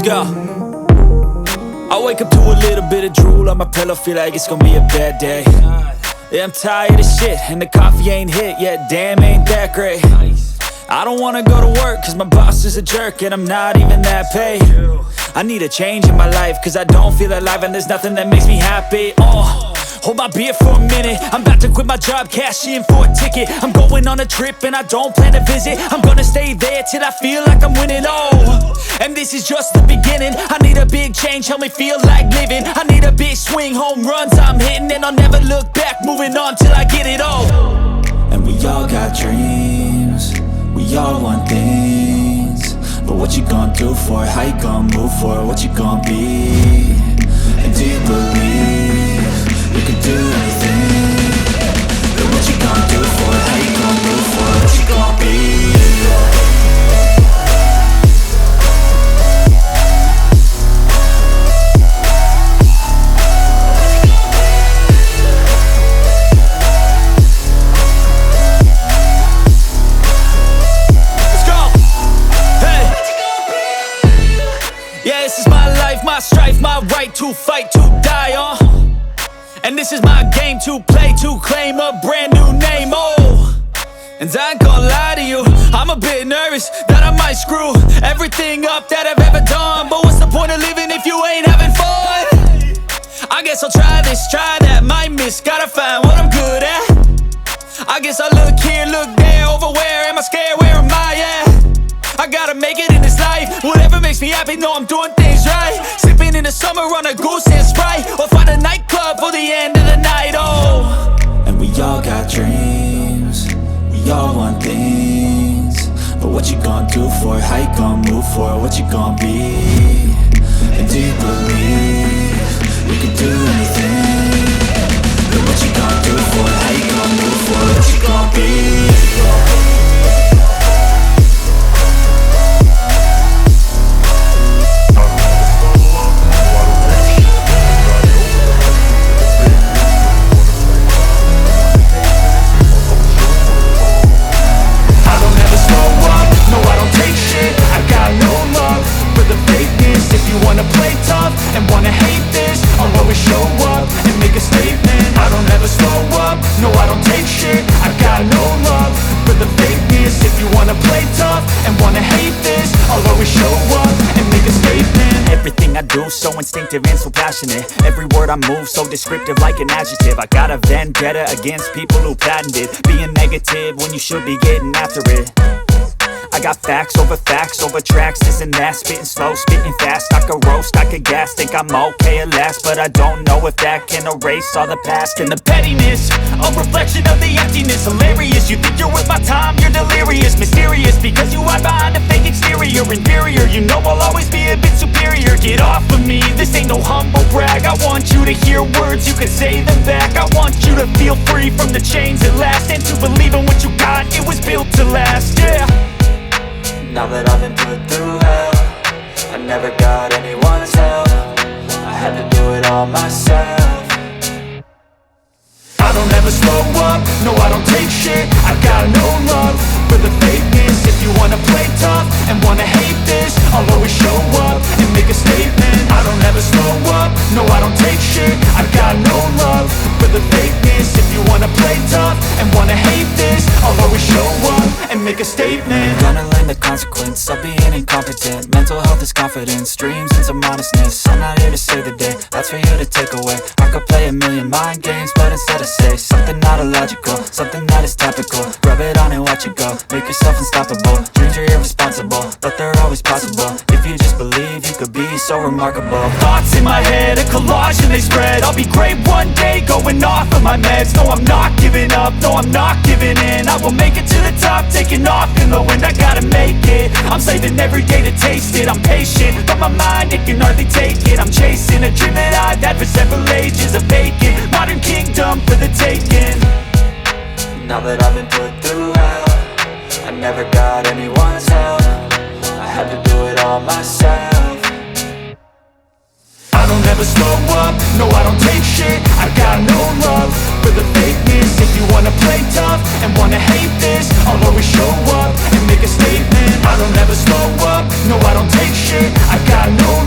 go. I wake up to a little bit of drool on my pillow, feel like it's gonna be a bad day. Yeah, I'm tired of shit, and the coffee ain't hit yet, damn, ain't that great. I don't wanna go to work, cause my boss is a jerk, and I'm not even that paid. I need a change in my life, cause I don't feel alive, and there's nothing that makes me happy. Hold my beer for a minute, I'm about to quit my job, cash in for a ticket. I'm going on a trip and I don't plan to visit. I'm gonna stay there till I feel like I'm winning, and this is just the beginning. I need a big change, help me feel like living. I need a big swing, home runs I'm hitting, and I'll never look back, moving on till I get it all. And we all got dreams, we all want things, but what you gonna do for it? How you gonna move for it? What you gonna be? And do you believe you can do anything? But what you gonna do for it? How you gonna move for it? What you gonna be? Let's go! Hey! Yeah, this is my life, my strife, my right to fight, to die, and this is my game to play, to claim a brand new name, and I ain't gonna lie to you, I'm a bit nervous that I might screw everything up that I've ever done. But what's the point of living if you ain't having fun? I guess I'll try this, try that, might miss, gotta find what I'm good at. I guess I look here, look there, over where am I scared, where am I at? I gotta make it in this life, whatever makes me happy, know I'm doing things right. Sipping in the summer on a goose and Sprite, or find a nightclub for the end of the night, And we all got dreams, we all want things, but what you gonna do for it? How you gonna move for it? What you gonna be? And do you believe you can do anything? But what you gonna do for it? How you gonna move for it? What you gonna be? So instinctive and so passionate, every word I move so descriptive like an adjective. I got a vendetta against people who patented being negative when you should be getting after it. I got facts over tracks, this and that, spitting slow, spitting fast. I could roast, I could gas, think I'm okay at last, but I don't know if that can erase all the past. And the pettiness, a reflection of the emptiness. Hilarious, you think you're worth my time, you're delirious. Mysterious, because you hide behind a fake exterior. Inferior, you know I'll always be a bit superior. Get off of me, this ain't no humble brag. I want you to hear words, you can say them back. I want you to feel free from the chains at last, and to believe in what you got, it was built to last, yeah. Now that I've been put through hell, I never got anyone's help, I had to do it all myself. I don't ever slow up, no I don't take shit. I got no love for the fakeness. If you wanna play tough and wanna hate this, I'll always show up and make a statement. I don't ever slow up, no I don't take shit. I got no love for the fakeness. If you wanna play tough and wanna hate this, I'll always show up and make a statement. Gonna learn the consequence of being incompetent. Mental health is confidence, dreams and some modestness. I'm not here to save the day, that's for you to take away. I could play a million mind games, but instead I say something not illogical, something that is topical. Rub it on and watch it go, make yourself unstoppable. Dreams are irresponsible, but they're always possible. If you just believe, you could be so remarkable. Thoughts in my head, a collage and they spread. I'll be great one day, going off of my meds. No, I'm not giving up, no, I'm not giving in. I will make it to the top, taking off in the wind. I gotta make it, I'm saving every day to taste it. I'm patient, but my mind, it can hardly take it. I'm chasing a dream that I've had for several ages. A vacant, modern kingdom for the taking. Now that I've been put through hell, I never got anyone's help, I had to do it all myself. I don't ever slow up, no I don't take shit. I got no love for the fakeness. If you wanna play tough and wanna hate this, I'll always show up and make a statement. I don't ever slow up, no I don't take shit. I got no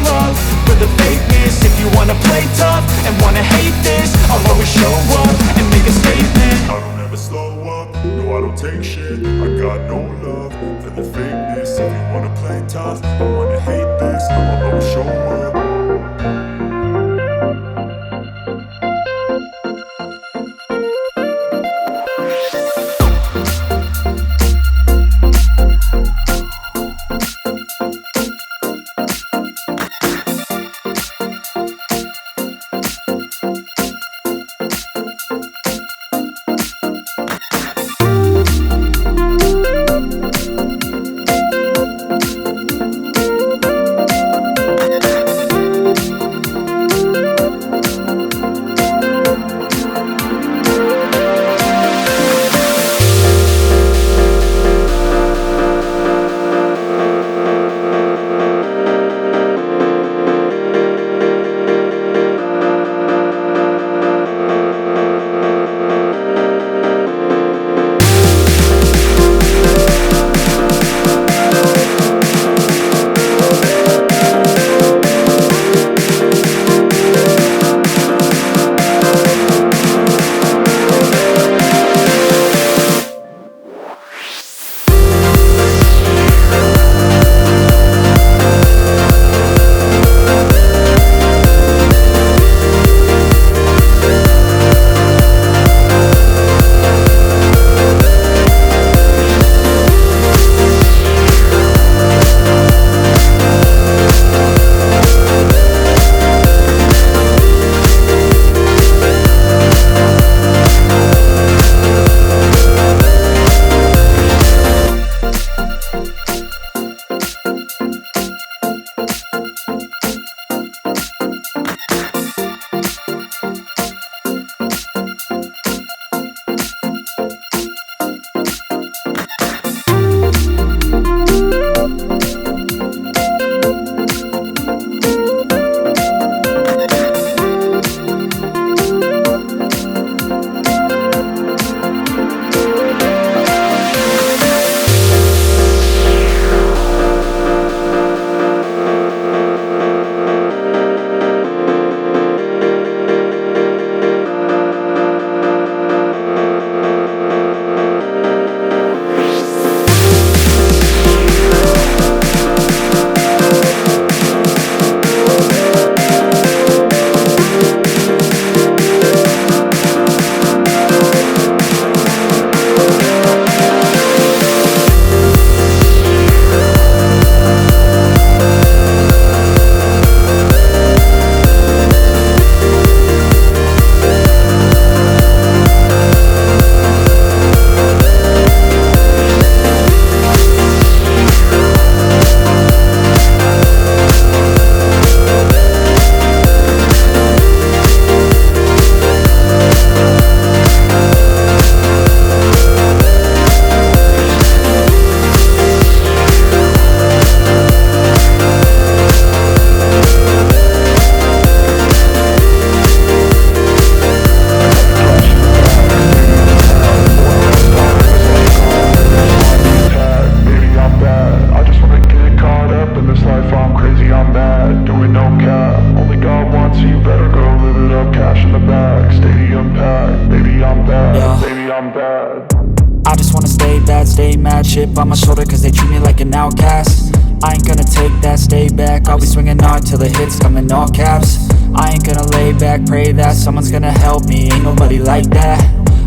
bad, stay mad, chip on my shoulder cause they treat me like an outcast. I ain't gonna take that, stay back, I'll be swinging hard till the hits come in all caps. I ain't gonna lay back, pray that someone's gonna help me, ain't nobody like that.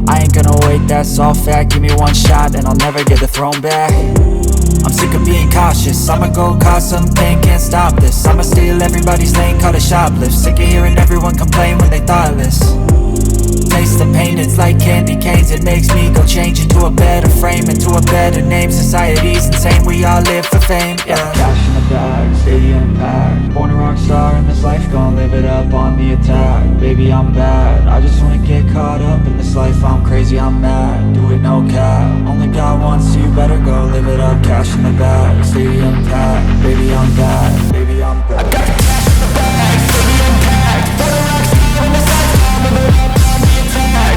I ain't gonna wait, that's all fact, give me one shot and I'll never get the throne back. I'm sick of being cautious, I'ma go cause something, can't stop this. I'ma steal everybody's lane, call it shoplift. Sick of hearing everyone complain when they thoughtless. Taste the pain, it's like candy canes. It makes me go change into a better frame, into a better name. Society's insane, we all live for fame, yeah. Cash in the bag, stadium packed. Born a rock star in this life, gon' live it up on the attack. Baby, I'm bad, I just wanna get caught up in this life. I'm crazy, I'm mad, do it no cap. Only got one, so you better go live it up. Cash in the bag, stadium packed. Baby, I'm bad, baby, I'm bad. I got the cash in the bag, stadium packed. Born a rock star in this life, gon' live it up.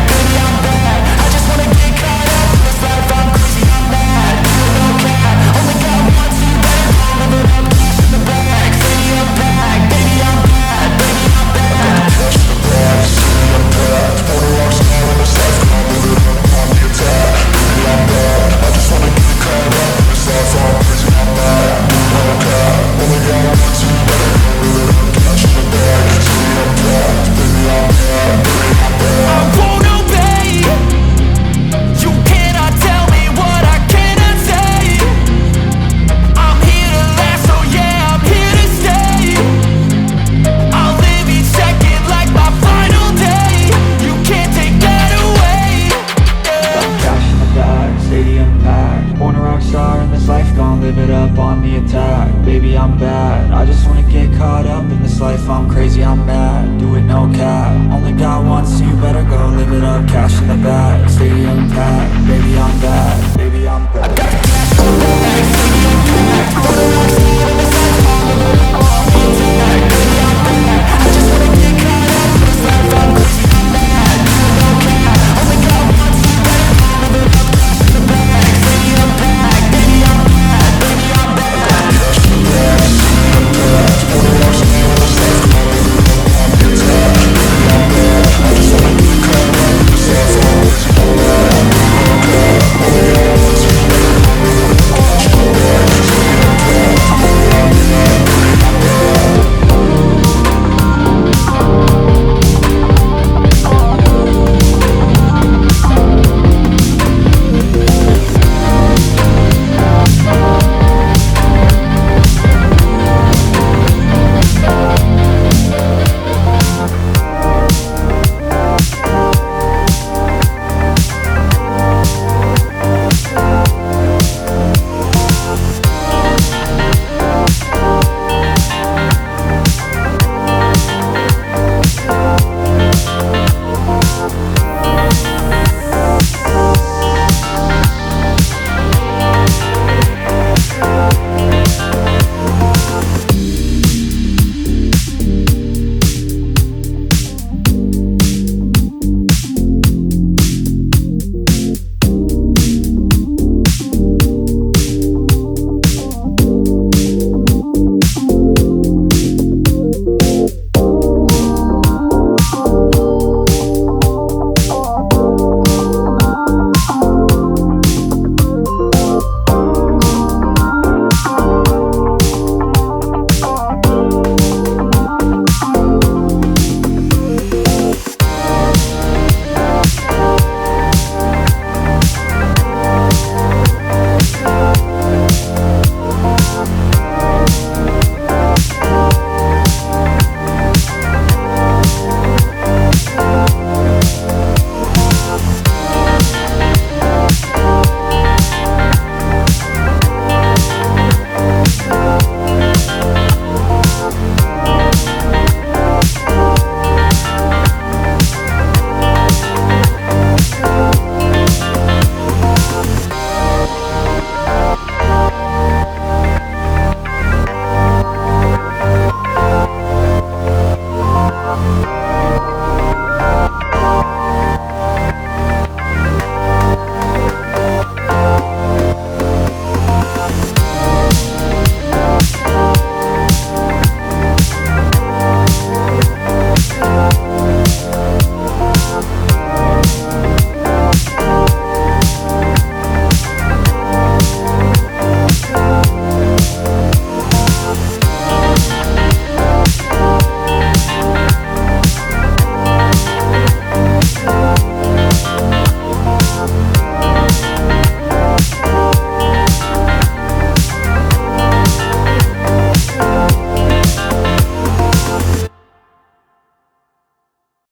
Baby, I'm bad, I just wanna get caught up in this life. I'm crazy, I'm mad, do it no cap. Only got one, so you better go live it up. Cash in the bag, stadium packed. Baby, I'm bad, baby, I'm bad. Cash in the bag, stadium packed. Born a rock star in this life, gon' live it up on the attack. Baby, I'm bad, I just wanna get caught up in this life. I'm crazy, I'm mad, do it no cap. Only got one, so you better go live it up. Cash in the bag, stadium packed. Baby, I'm bad, baby, I'm bad. I won't obey. You cannot tell me what I cannot say. I'm here to last, so yeah, I'm here to stay. I'll live each second like my final day. You can't take that away, yeah. Cash in the bag, stadium packed. Born a rock star in this life, gon' live it up on the attack. Baby, I'm bad, I just wanna get caught up in this life. I'm crazy, I'm mad, do it no cap. Only got one, so you better go live it up. Cash in the bag, stadium packed. Baby, I'm bad, baby, I'm bad. I got the cash in the bag, stadium packed. Born a rock star